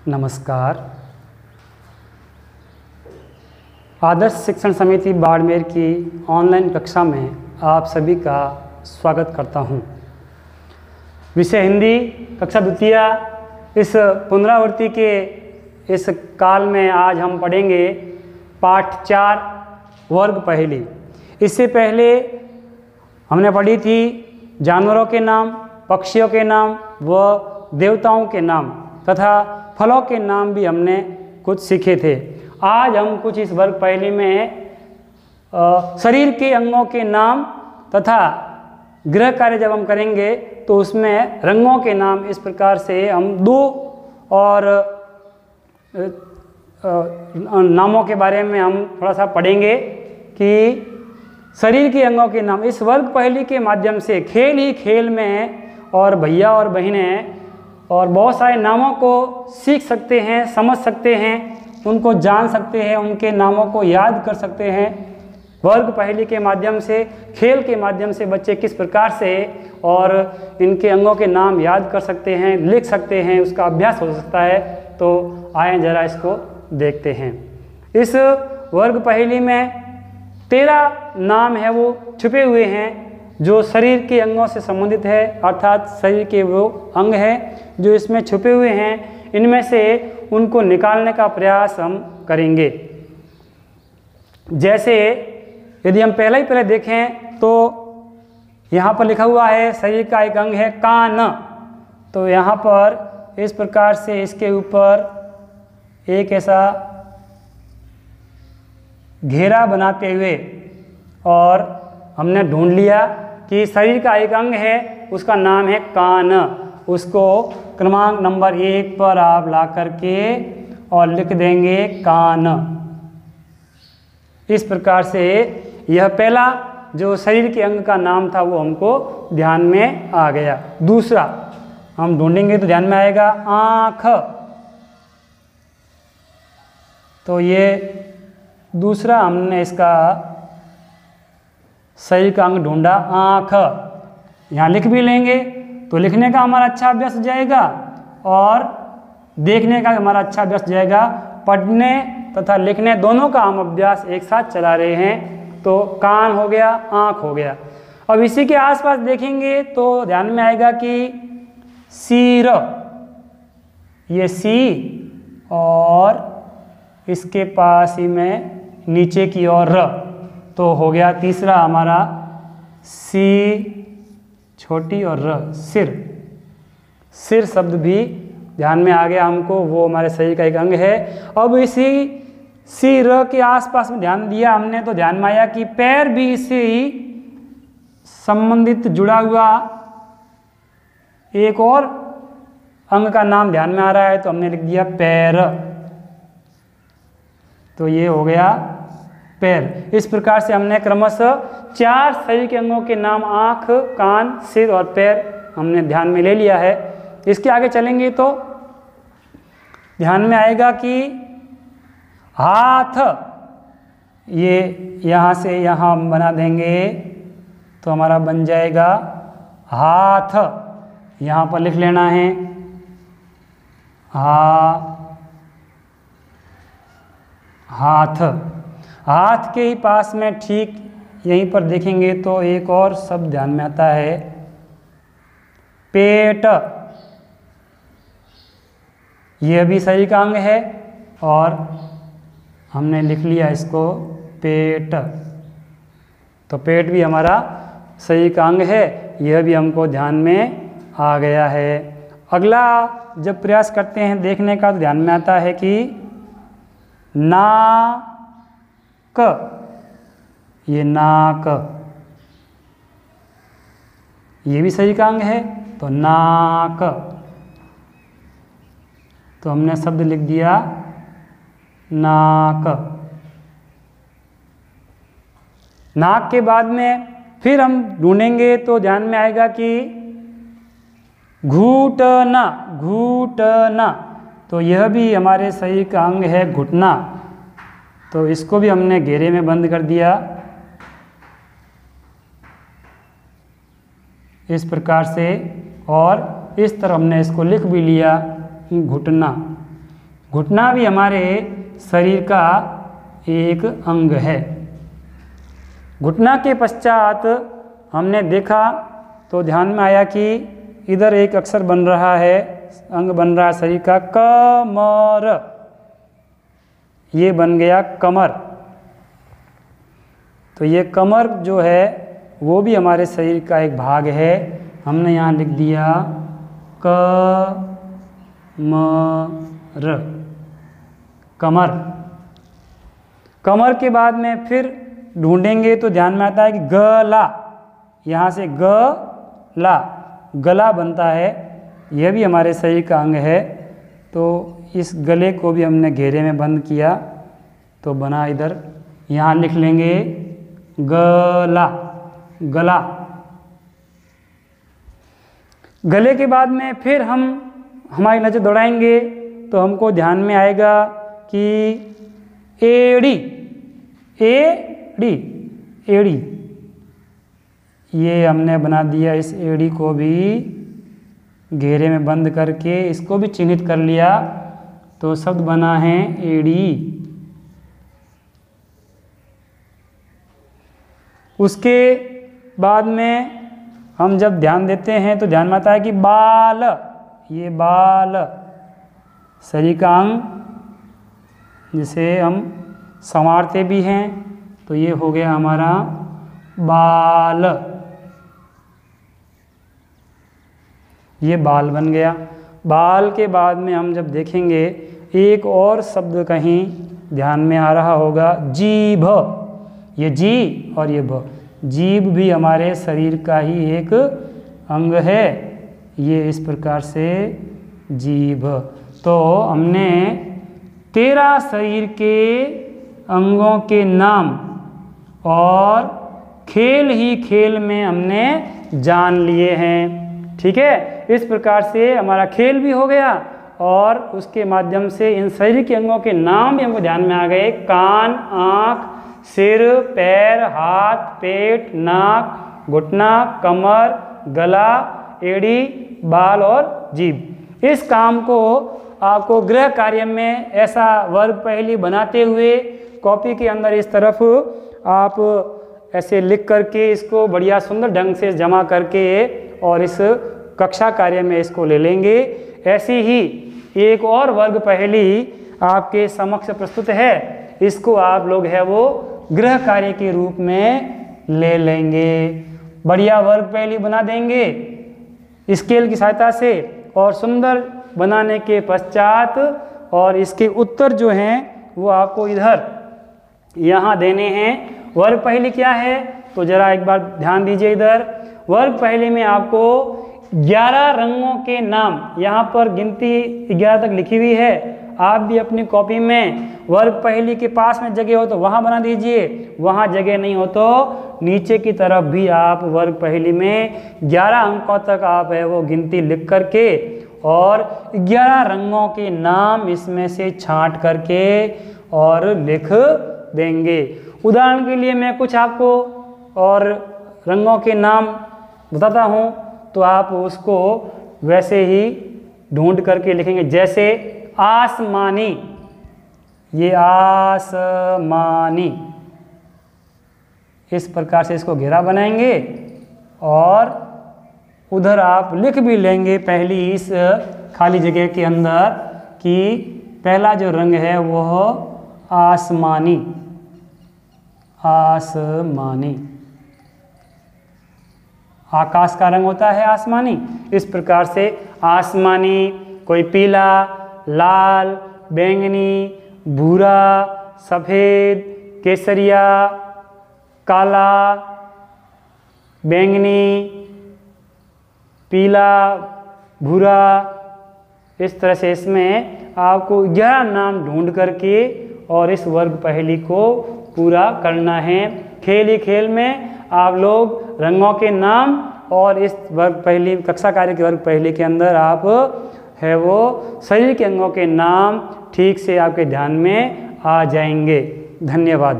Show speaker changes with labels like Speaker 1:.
Speaker 1: नमस्कार। आदर्श शिक्षण समिति बाड़मेर की ऑनलाइन कक्षा में आप सभी का स्वागत करता हूं। विषय हिंदी, कक्षा द्वितीय। इस पुनरावृत्ति के इस काल में आज हम पढ़ेंगे पाठ 4 वर्ग पहेली। इससे पहले हमने पढ़ी थी जानवरों के नाम, पक्षियों के नाम व देवताओं के नाम तथा फलों के नाम भी हमने कुछ सीखे थे। आज हम कुछ इस वर्ग पहेली में शरीर के अंगों के नाम तथा गृह कार्य जब हम करेंगे तो उसमें रंगों के नाम, इस प्रकार से हम 2 और नामों के बारे में हम थोड़ा सा पढ़ेंगे कि शरीर के अंगों के नाम। इस वर्ग पहेली के माध्यम से खेल ही खेल में और भैया और बहनें और बहुत सारे नामों को सीख सकते हैं, समझ सकते हैं, उनको जान सकते हैं, उनके नामों को याद कर सकते हैं। वर्ग पहेली के माध्यम से, खेल के माध्यम से बच्चे किस प्रकार से और इनके अंगों के नाम याद कर सकते हैं, लिख सकते हैं, उसका अभ्यास हो सकता है। तो आए जरा इसको देखते हैं। इस वर्ग पहेली में 13 नाम है वो छुपे हुए हैं जो शरीर के अंगों से संबंधित है, अर्थात शरीर के वो अंग हैं जो इसमें छुपे हुए हैं। इनमें से उनको निकालने का प्रयास हम करेंगे। जैसे यदि हम पहले देखें तो यहाँ पर लिखा हुआ है शरीर का एक अंग है कान। तो यहाँ पर इस प्रकार से इसके ऊपर एक ऐसा घेरा बनाते हुए और हमने ढूंढ लिया कि शरीर का एक अंग है, उसका नाम है कान। उसको क्रमांक नंबर 1 पर आप ला करके और लिख देंगे कान। इस प्रकार से यह पहला जो शरीर के अंग का नाम था वो हमको ध्यान में आ गया। दूसरा हम ढूंढेंगे तो ध्यान में आएगा आँख। तो ये दूसरा हमने इसका शरीर का अंग ढूंढा, आँख। यहाँ लिख भी लेंगे तो लिखने का हमारा अच्छा अभ्यास हो जाएगा और देखने का हमारा अच्छा अभ्यास हो जाएगा। पढ़ने तथा लिखने दोनों का हम अभ्यास एक साथ चला रहे हैं। तो कान हो गया, आँख हो गया। अब इसी के आसपास देखेंगे तो ध्यान में आएगा कि सिर, ये सी और इसके पास ही में नीचे की ओर र। तो हो गया तीसरा हमारा सी छोटी और र, सिर। सिर शब्द भी ध्यान में आ गया हमको, वो हमारे शरीर का एक अंग है। अब इसी सी र के आसपास में ध्यान दिया हमने तो ध्यान में आया कि पैर भी इससे ही संबंधित जुड़ा हुआ एक और अंग का नाम ध्यान में आ रहा है, तो हमने लिख दिया पैर। तो ये हो गया पैर। इस प्रकार से हमने क्रमशः 4 शरीर के अंगों के नाम आँख, कान, सिर और पैर हमने ध्यान में ले लिया है। इसके आगे चलेंगे तो ध्यान में आएगा कि हाथ, ये यहाँ से यहाँ हम बना देंगे तो हमारा बन जाएगा हाथ। यहाँ पर लिख लेना है हाथ। हाथ के ही पास में ठीक यहीं पर देखेंगे तो एक और शब्द ध्यान में आता है पेट। यह भी शरीर का अंग है और हमने लिख लिया इसको पेट। तो पेट भी हमारा शरीर का अंग है, यह भी हमको ध्यान में आ गया है। अगला जब प्रयास करते हैं देखने का तो ध्यान में आता है कि नाक, ये नाक, ये भी शरीर का अंग है। तो नाक, तो हमने शब्द लिख दिया नाक। नाक के बाद में फिर हम ढूंढेंगे तो ध्यान में आएगा कि घुटना, घुटना। तो यह भी हमारे शरीर का अंग है, घुटना। तो इसको भी हमने घेरे में बंद कर दिया इस प्रकार से, और इस तरह हमने इसको लिख भी लिया घुटना। घुटना भी हमारे शरीर का एक अंग है। घुटना के पश्चात हमने देखा तो ध्यान में आया कि इधर एक अक्षर बन रहा है, अंग बन रहा है शरीर का, कमर। ये बन गया कमर। तो ये कमर जो है वो भी हमारे शरीर का एक भाग है। हमने यहाँ लिख दिया कमर, कमर। कमर के बाद में फिर ढूंढेंगे तो ध्यान में आता है कि गला, यहाँ से गला, गला बनता है। यह भी हमारे शरीर का अंग है। तो इस गले को भी हमने घेरे में बंद किया तो बना इधर, यहाँ लिख लेंगे गला, गला। गले के बाद में फिर हम हमारी नज़र दौड़ाएंगे तो हमको ध्यान में आएगा कि एड़ी, एड़ी, एड़ी। ये हमने बना दिया, इस एड़ी को भी घेरे में बंद करके इसको भी चिन्हित कर लिया तो शब्द बना है एड़ी। उसके बाद में हम जब ध्यान देते हैं तो ध्यान में आता है कि बाल, ये बाल शरीर का अंग जिसे हम संवारते भी हैं, तो ये हो गया हमारा बाल, ये बाल बन गया। बाल के बाद में हम जब देखेंगे एक और शब्द कहीं ध्यान में आ रहा होगा, जीभ। ये जी और ये भ, जीभ भी हमारे शरीर का ही एक अंग है। ये इस प्रकार से जीभ। तो हमने 13 शरीर के अंगों के नाम और खेल ही खेल में हमने जान लिए हैं। ठीक है, इस प्रकार से हमारा खेल भी हो गया और उसके माध्यम से इन शरीर के अंगों के नाम भी हमको ध्यान में आ गए। कान, आँख, सिर, पैर, हाथ, पेट, नाक, घुटना, कमर, गला, एड़ी, बाल और जीभ। इस काम को आपको गृह कार्य में ऐसा वर्ग पहेली बनाते हुए कॉपी के अंदर इस तरफ आप ऐसे लिख करके इसको बढ़िया सुंदर ढंग से जमा करके और इस कक्षा कार्य में इसको ले लेंगे। ऐसी ही एक और वर्ग पहेली आपके समक्ष प्रस्तुत है, इसको आप लोग है वो गृह कार्य के रूप में ले लेंगे। बढ़िया वर्ग पहेली बना देंगे स्केल की सहायता से और सुंदर बनाने के पश्चात और इसके उत्तर जो हैं वो आपको इधर यहाँ देने हैं। वर्ग पहेली क्या है तो जरा एक बार ध्यान दीजिए इधर। वर्ग पहेली में आपको 11 रंगों के नाम, यहाँ पर गिनती 11 तक लिखी हुई है। आप भी अपनी कॉपी में वर्ग पहेली के पास में जगह हो तो वहाँ बना दीजिए, वहाँ जगह नहीं हो तो नीचे की तरफ भी आप वर्ग पहेली में 11 अंकों तक आप है वो गिनती लिख करके और 11 रंगों के नाम इसमें से छांट करके और लिख देंगे। उदाहरण के लिए मैं कुछ आपको और रंगों के नाम बताता हूँ तो आप उसको वैसे ही ढूंढ करके लिखेंगे। जैसे आसमानी, ये आसमानी, इस प्रकार से इसको घेरा बनाएंगे और उधर आप लिख भी लेंगे पहली इस खाली जगह के अंदर कि पहला जो रंग है वह आसमानी, आसमानी। आकाश का रंग होता है आसमानी। इस प्रकार से आसमानी, कोई पीला, लाल, बैंगनी, भूरा, सफ़ेद, केसरिया, काला, बैंगनी, पीला, भूरा, इस तरह से इसमें आपको 11 नाम ढूंढ करके और इस वर्ग पहेली को पूरा करना है। खेल ही खेल में आप लोग रंगों के नाम और इस वर्ग पहेली कक्षा कार्य के वर्ग पहेली के अंदर आप है वो शरीर के अंगों के नाम ठीक से आपके ध्यान में आ जाएंगे। धन्यवाद।